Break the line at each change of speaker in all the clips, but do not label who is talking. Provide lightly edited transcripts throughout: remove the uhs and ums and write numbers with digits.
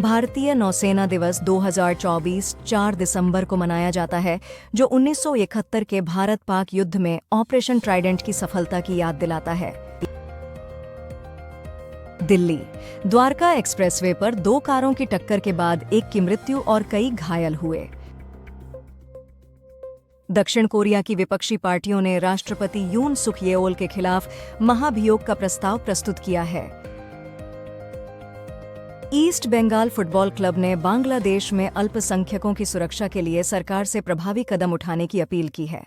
भारतीय नौसेना दिवस 2024 4 दिसंबर को मनाया जाता है, जो 1971 के भारत-पाक युद्ध में ऑपरेशन ट्राइडेंट की सफलता की याद दिलाता है। दिल्ली द्वारका एक्सप्रेसवे पर 2 कारों की टक्कर के बाद एक की मृत्यु और कई घायल हुए। दक्षिण कोरिया की विपक्षी पार्टियों ने राष्ट्रपति यून सुक येओल के खिलाफ महाभियोग का प्रस्ताव प्रस्तुत किया है। ईस्ट बंगाल फुटबॉल क्लब ने बांग्लादेश में अल्पसंख्यकों की सुरक्षा के लिए सरकार से प्रभावी कदम उठाने की अपील की है।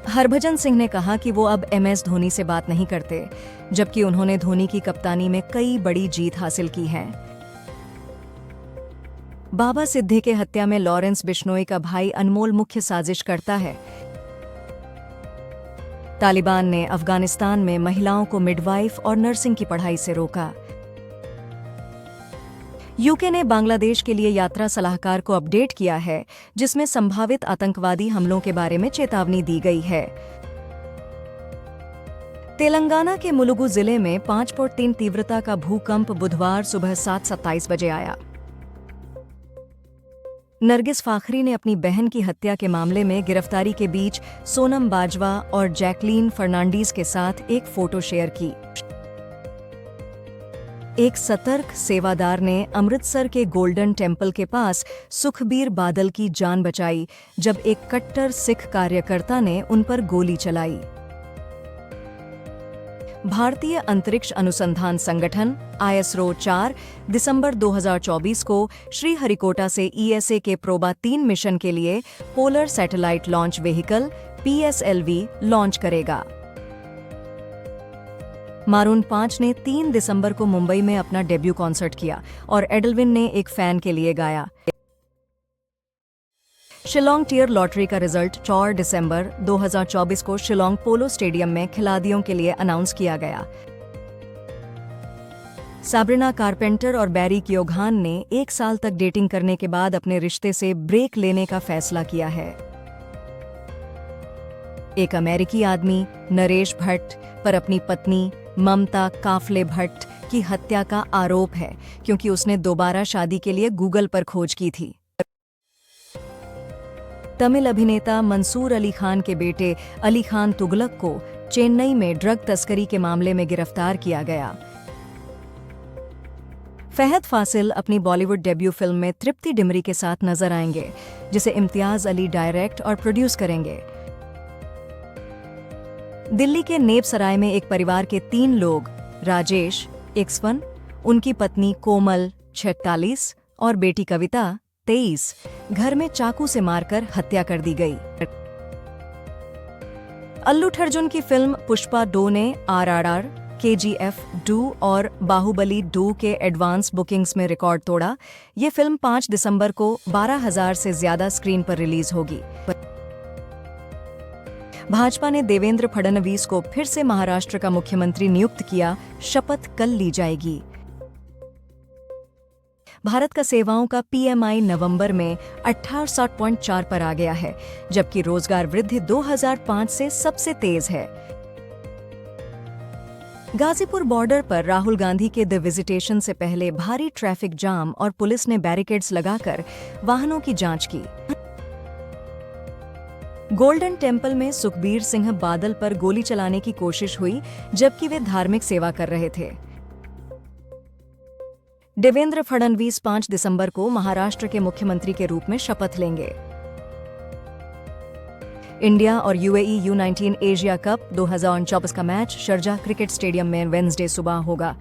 हरभजन सिंह ने कहा कि वो अब MS धोनी से बात नहीं करते, जबकि उन्होंने धोनी की कप्तानी में कई बड़ी जीत हासिल की है। बाबा सिद्दीकी हत्या में लॉरेंस बिश्नोई का भाई अनमोल मुख्य साजिश करता है। तालिबान ने अफगानिस्तान में महिलाओं को मिडवाइफ और नर्सिंग की पढ़ाई से रोका। यूके ने बांग्लादेश के लिए यात्रा सलाहकार को अपडेट किया है, जिसमें संभावित आतंकवादी हमलों के बारे में चेतावनी दी गई है। तेलंगाना के मुलुगु जिले में 5.3 तीव्रता का भूकंप बुधवार सुबह 7:27 बजे आया। नरगिस फाखरी ने अपनी बहन की हत्या के मामले में गिरफ्तारी के बीच सोनम बाजवा और जैकलीन फर्नांडीज के साथ एक फोटो शेयर की। एक सतर्क सेवादार ने अमृतसर के गोल्डन टेम्पल के पास सुखबीर बादल की जान बचाई, जब एक कट्टर सिख कार्यकर्ता ने उन पर गोली चलाई। भारतीय अंतरिक्ष अनुसंधान संगठन ISRO 4 दिसंबर 2024 को श्रीहरिकोटा से ESA के प्रोबा 3 मिशन के लिए polar satellite launch vehicle PSLV launch करेगा। मारून 5 ने 3 दिसंबर को मुंबई में अपना डेब्यू कॉन्सर्ट किया और एडल्विन ने एक फैन के लिए गाया। शिलोंग टियर लॉटरी का रिजल्ट 4 दिसंबर 2024 को शिलोंग पोलो स्टेडियम में खिलाड़ियों के लिए अनाउंस किया गया। साब्रिना कारपेंटर और बैरी कियोघान ने 1 साल तक डेटिंग करने के बाद अपने रिश्ते से ब्रेक लेने का फैसला किया है। एक अमेरिकी आदमी नरेश भट्ट पर अपनी पत्नी ममता काफले भट्ट की हत्या का आरोप है, क्योंकि उसने दोबारा शादी के लिए गूगल पर खोज की थी। तमिल अभिनेता मंसूर अली खान के बेटे अली खान तुगलक को चेन्नई में ड्रग तस्करी के मामले में गिरफ्तार किया गया। फहद फासिल अपनी बॉलीवुड डेब्यू फिल्म में तृप्ति डिमरी के साथ नजर आएंगे, जिसे इम्तियाज अली डायरेक्ट और प्रोड्यूस करेंगे। दिल्ली के नेब सराय में एक परिवार के 3 लोग राजेश 51, उनकी पत्नी कोमल 46 और बेटी कविता 23 घर में चाकू से मारकर हत्या कर दी गई। अल्लू अर्जुन की फिल्म पुष्पा 2 ने RRR, KGF 2 और बाहुबली 2 के एडवांस बुकिंग्स में रिकॉर्ड तोड़ा। ये फिल्म 5 दिसंबर को 12,000 से ज्यादा स्क्रीन पर रिलीज होगी। भाजपा ने देवेंद्र फडणवीस को फिर से महाराष्ट्र का मुख्यमंत्री नियुक्त किया, शपथ कल ली जाएगी। भारत का सेवाओं का PMI नवंबर में 68.4 पर आ गया है, जबकि रोजगार वृद्धि 2005 से सबसे तेज है। गाजीपुर बॉर्डर पर राहुल गांधी के द विजिटेशन से पहले भारी ट्रैफिक जाम और पुलिस ने बैरिकेड्स लगाकर वाहनों की जांच की। गोल्डन टेम्पल में सुखबीर सिंह बादल पर गोली चलाने की कोशिश हुई, जबकि वे धार्मिक सेवा कर रहे थे। देवेंद्र फडणवीस 5 दिसंबर को महाराष्ट्र के मुख्यमंत्री के रूप में शपथ लेंगे। इंडिया और UAE U19 एशिया कप 2024 का मैच शारजाह क्रिकेट स्टेडियम में वेडनेसडे सुबह होगा।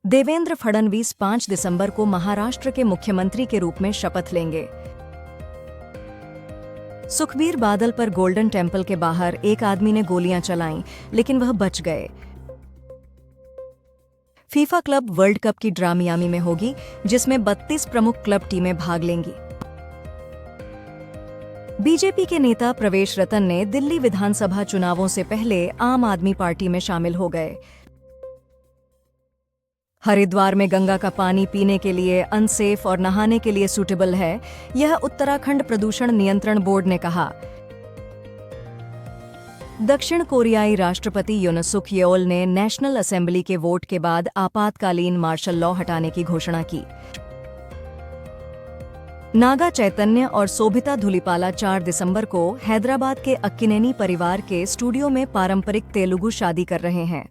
देवेंद्र फडणवीस 5 दिसंबर को महाराष्ट्र के मुख्यमंत्री के रूप में शपथ लेंगे। सुखबीर बादल पर गोल्डन टेम्पल के बाहर एक आदमी ने गोलियां चलाईं, लेकिन वह बच गए। फीफा क्लब वर्ल्ड कप की ड्रा मियामी में होगी, जिसमें 32 प्रमुख क्लब टीमें भाग लेंगी। बीजेपी के नेता प्रवेश रतन ने दिल्ली विधानसभा चुनावों से पहले आम आदमी पार्टी में शामिल हो गए। हरिद्वार में गंगा का पानी पीने के लिए अनसेफ और नहाने के लिए सूटेबल है, यह उत्तराखंड प्रदूषण नियंत्रण बोर्ड ने कहा। दक्षिण कोरियाई राष्ट्रपति यून सुक येओल ने नेशनल असेंबली के वोट के बाद आपातकालीन मार्शल लॉ हटाने की घोषणा की। नागा चैतन्य और शोभिता धुलिपाला 4 दिसंबर को हैदराबाद के अक्किनेनी परिवार के स्टूडियो में पारंपरिक तेलुगु शादी कर रहे हैं।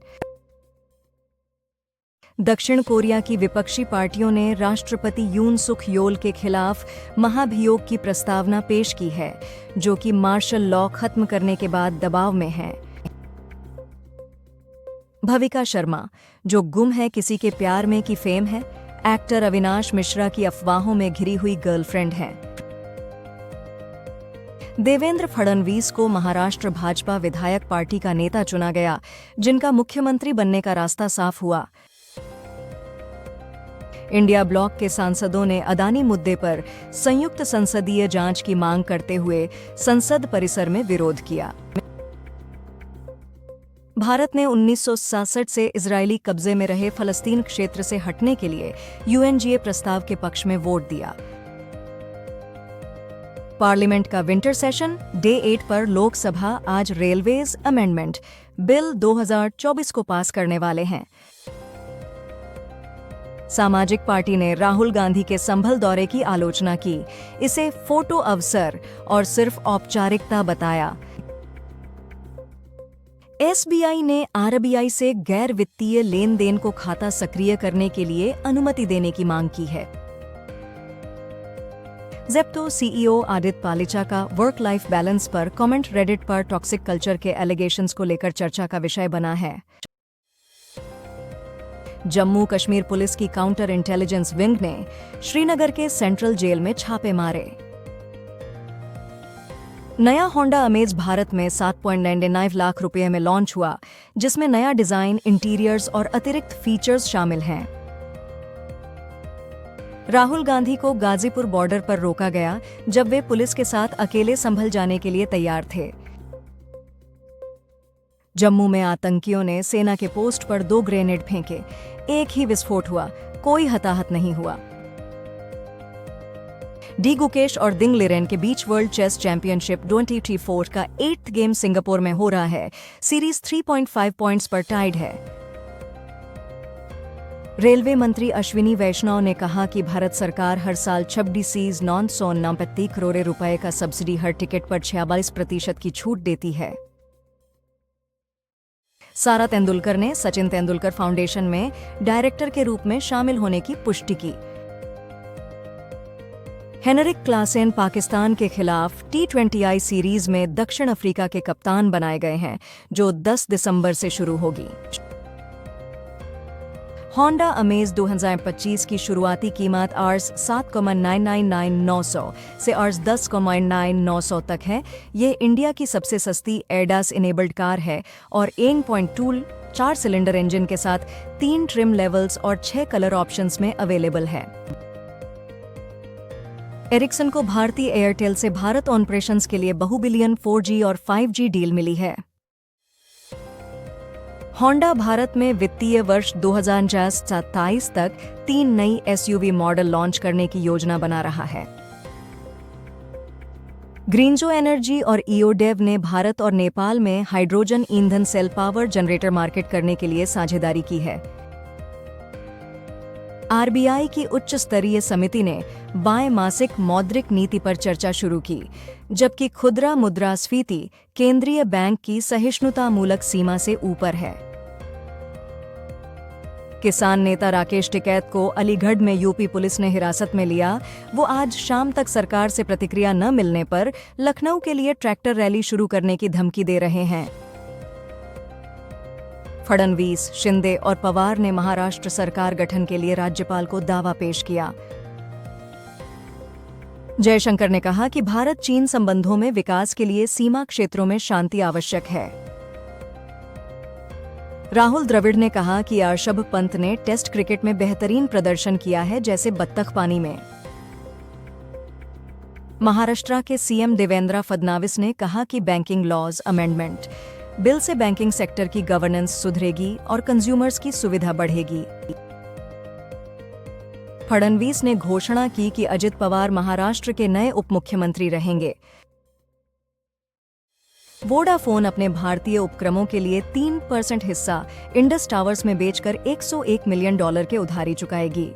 दक्षिण कोरिया की विपक्षी पार्टियों ने राष्ट्रपति यून सुक येओल के खिलाफ महाभियोग की प्रस्तावना पेश की है, जो कि मार्शल लॉ खत्म करने के बाद दबाव में है। भविका शर्मा, जो गुम है किसी के प्यार में की फेम है, एक्टर अविनाश मिश्रा की अफवाहों में घिरी हुई गर्लफ्रेंड है। देवेंद्र फडणवीस को महाराष्ट्र भाजपा विधायक पार्टी का नेता चुना गया, जिनका मुख्यमंत्री बनने का रास्ता साफ हुआ। इंडिया ब्लॉक के सांसदों ने अदानी मुद्दे पर संयुक्त संसदीय जांच की मांग करते हुए संसद परिसर में विरोध किया। भारत ने 1967 से इजरायली कब्जे में रहे फलस्तीन क्षेत्र से हटने के लिए यूएनजीए प्रस्ताव के पक्ष में वोट दिया। पार्लियामेंट का विंटर सेशन डे 8 पर लोकसभा आज रेलवेज अमेंडमेंट बिल 2024 को पास करने वाले हैं। सामाजिक पार्टी ने राहुल गांधी के संभल दौरे की आलोचना की, इसे फोटो अवसर और सिर्फ औपचारिकता बताया। एसबीआई ने आरबीआई से गैर वित्तीय लेन देन को खाता सक्रिय करने के लिए अनुमति देने की मांग की है। जेप्टो सीईओ आदित्य पालिचा का वर्क लाइफ बैलेंस पर कमेंट रेडिट पर टॉक्सिक कल्चर के एलिगेशंस को लेकर चर्चा का विषय बना है। जम्मू कश्मीर पुलिस की काउंटर इंटेलिजेंस विंग ने श्रीनगर के सेंट्रल जेल में छापे मारे। नया होंडा अमेज भारत में 7.99 लाख रुपए में लॉन्च हुआ, जिसमें नया डिजाइन, इंटीरियर्स और अतिरिक्त फीचर्स शामिल हैं। राहुल गांधी को गाजीपुर बॉर्डर पर रोका गया, जब वे पुलिस के साथ अकेले संभल जाने के लिए तैयार थे। जम्मू में आतंकियों ने सेना के पोस्ट पर 2 ग्रेनेड फेंके, एक ही विस्फोट हुआ, कोई हताहत नहीं हुआ। डी गुकेश और दिंग लिरेन के बीच वर्ल्ड चेस चैंपियनशिप 2024 का 8th गेम सिंगापुर में हो रहा है। सीरीज 3.5 पॉइंट्स पर टाइड है। रेलवे मंत्री अश्विनी वैष्णव ने कहा कि भारत सरकार हर साल 26,949 करोड़ रुपए का सब्सिडी हर टिकट पर 46% की छूट देती है। सारा तेंदुलकर ने सचिन तेंदुलकर फाउंडेशन में डायरेक्टर के रूप में शामिल होने की पुष्टि की। हेनरिक क्लासेन पाकिस्तान के खिलाफ T20I सीरीज में दक्षिण अफ्रीका के कप्तान बनाए गए हैं, जो 10 दिसंबर से शुरू होगी। होंडा अमेज 2025 की शुरुआती कीमत Rs 7,999,900 से Rs 10,999 तक है। ये इंडिया की सबसे सस्ती एडास इनेबल्ड कार है और 1.2 4 सिलेंडर इंजन के साथ 3 ट्रिम लेवल्स और 6 कलर ऑप्शंस में अवेलेबल है। एरिक्सन को भारतीय एयरटेल से भारत ऑपरेशंस के लिए बहुबिलियन 4G और 5G डील मिली है। होंडा भारत में वित्तीय वर्ष 2027 तक 3 नई एसयूवी मॉडल लॉन्च करने की योजना बना रहा है। ग्रीनजो एनर्जी और ईओडेव ने भारत और नेपाल में हाइड्रोजन ईंधन सेल पावर जनरेटर मार्केट करने के लिए साझेदारी की है। आरबीआई की उच्च स्तरीय समिति ने बाएं मासिक मौद्रिक नीति पर चर्चा शुरू की, जबकि खुदरा मुद्रास्फीति केंद्रीय बैंक की सहिष्णुतामूलक सीमा से ऊपर है। किसान नेता राकेश टिकैत को अलीगढ़ में यूपी पुलिस ने हिरासत में लिया। वो आज शाम तक सरकार से प्रतिक्रिया न मिलने पर लखनऊ के लिए ट्रैक्टर रैली शुरू करने की धमकी दे रहे हैं। फडणवीस, शिंदे और पवार ने महाराष्ट्र सरकार गठन के लिए राज्यपाल को दावा पेश किया। जयशंकर ने कहा कि भारत चीन संबंधों में विकास के लिए सीमा क्षेत्रों में शांति आवश्यक है। राहुल द्रविड़ ने कहा कि ऋषभ पंत ने टेस्ट क्रिकेट में बेहतरीन प्रदर्शन किया है, जैसे बत्तख पानी में। महाराष्ट्र के सीएम देवेंद्र फडणवीस ने कहा कि बैंकिंग लॉज अमेंडमेंट बिल से बैंकिंग सेक्टर की गवर्नेंस सुधरेगी और कंज्यूमर्स की सुविधा बढ़ेगी। फडणवीस ने घोषणा की कि अजित पवार महाराष्ट्र के नए उप मुख्यमंत्री रहेंगे। वोडाफोन अपने भारतीय उपक्रमों के लिए 3% हिस्सा इंडस टावर्स में बेचकर $101 मिलियन के उधारी चुकाएगी।